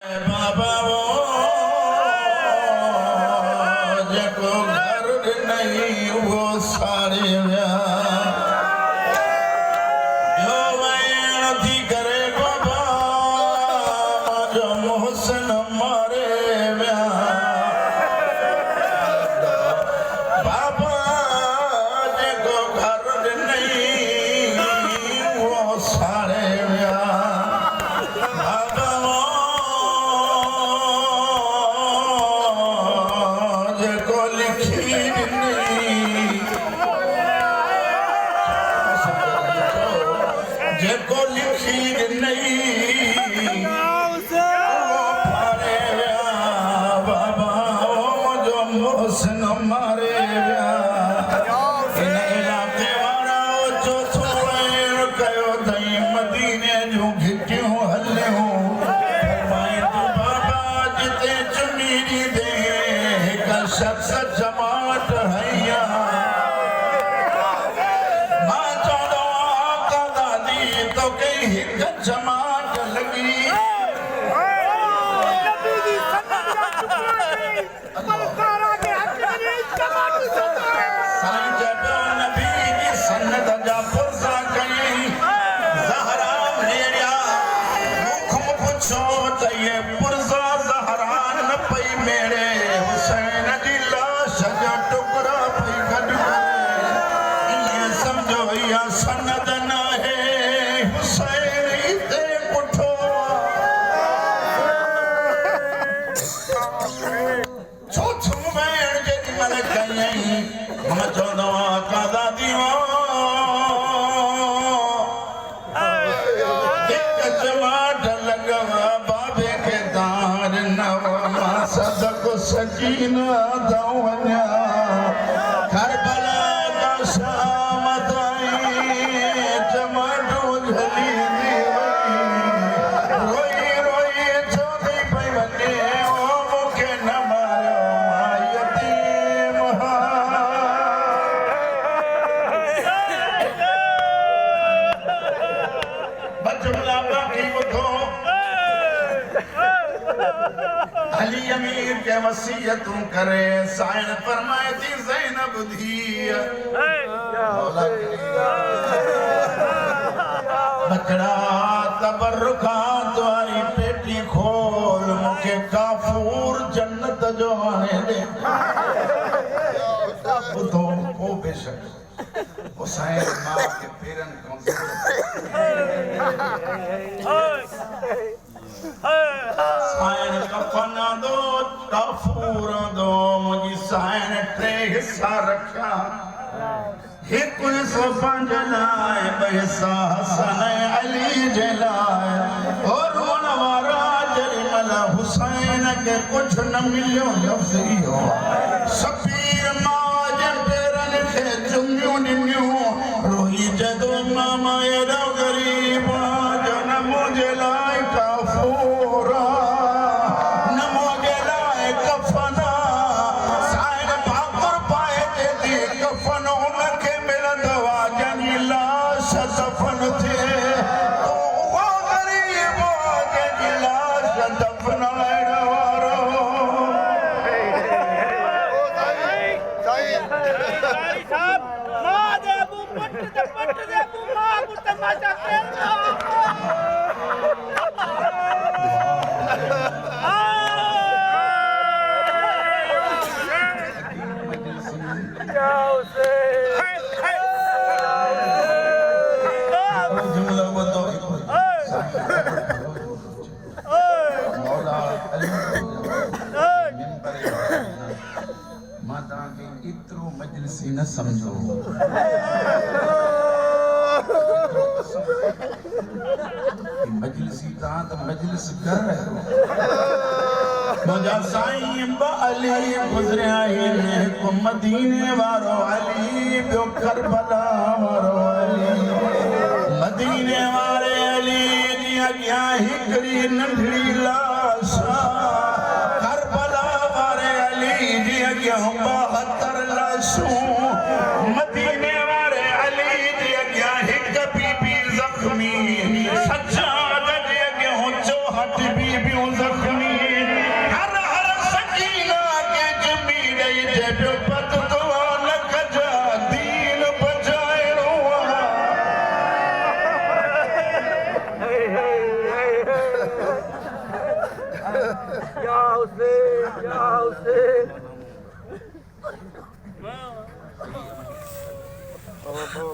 बाबा वो जेको घर नहीं वो सारे जो वैण थी करे बाबा जो मोहसन मारे बाबा जेको घर नहीं वो सारे जेको लिखी नहीं मारे बाबा जो मोहसन मारे इन इलाके वारा जो सोएण कयो तई मदीने जो घिटियूं हलियूं फरमाए तू बाबा जिते चुमीरी दे हिक शख्स जमात हैया जमात लगी साईं जब नबी की सन्नत जा पुरसा कई ज़हरा मेरिया मुख पुछो त ये पुरसा ज़हरा न पई मेरे हुसैन जी लाश जा टुकड़ा पई गॾु करे ये समझो या सन्नत न है हुसैन सकीना दावन्या करबला का शाम ताई जमाटो झली रोई रोई चोदी पई वने ओ मुखे न मारो यतीम बचमला बाकी उठो अली अमीर के वसीयतूं करे साईं फरमाए थी ज़ैनब धी मौला बकड़ा तबरुकात वारी पेटी खोल मुखे काफूर जन्नत जो हाणे दे ॿुधो को बेशक हुसैन मां के पेरन को साईं कफन दो काफूर दो मुझी साईं टे हिस्सा रखा एक हिस्सो पंज लाए ॿ हिस्सा हसन अली जे लाए और रोण वारा जेॾीमहिल हुसैन के कुछ न मिलियो लफ़्ज़ इहो शबीर मां जे पेरनि खे चुमियूं ॾिनियूं रोई जदो मामा एॾो ग़रीब जो न मुंहिंजे लाइ काफूर इतरो मजलिसी न समझो मजलिसी ता मजलिस कर मुझा साईं अली गुज़रिया आहिनि हिकु मदीने वारो अली ॿियो करबला वारो अली मदीने वारे अली जी अॻियां हिकिड़ी नंढड़ी लाश करबला वारे अली जी अॻियां 72 लाशूं मदीने वारे अली जी अॻियां हिकु बीबी ज़ख्मी सजाद जे अॻियां 64 बीबियूं ज़ख्मी या हुसैन या हुसैन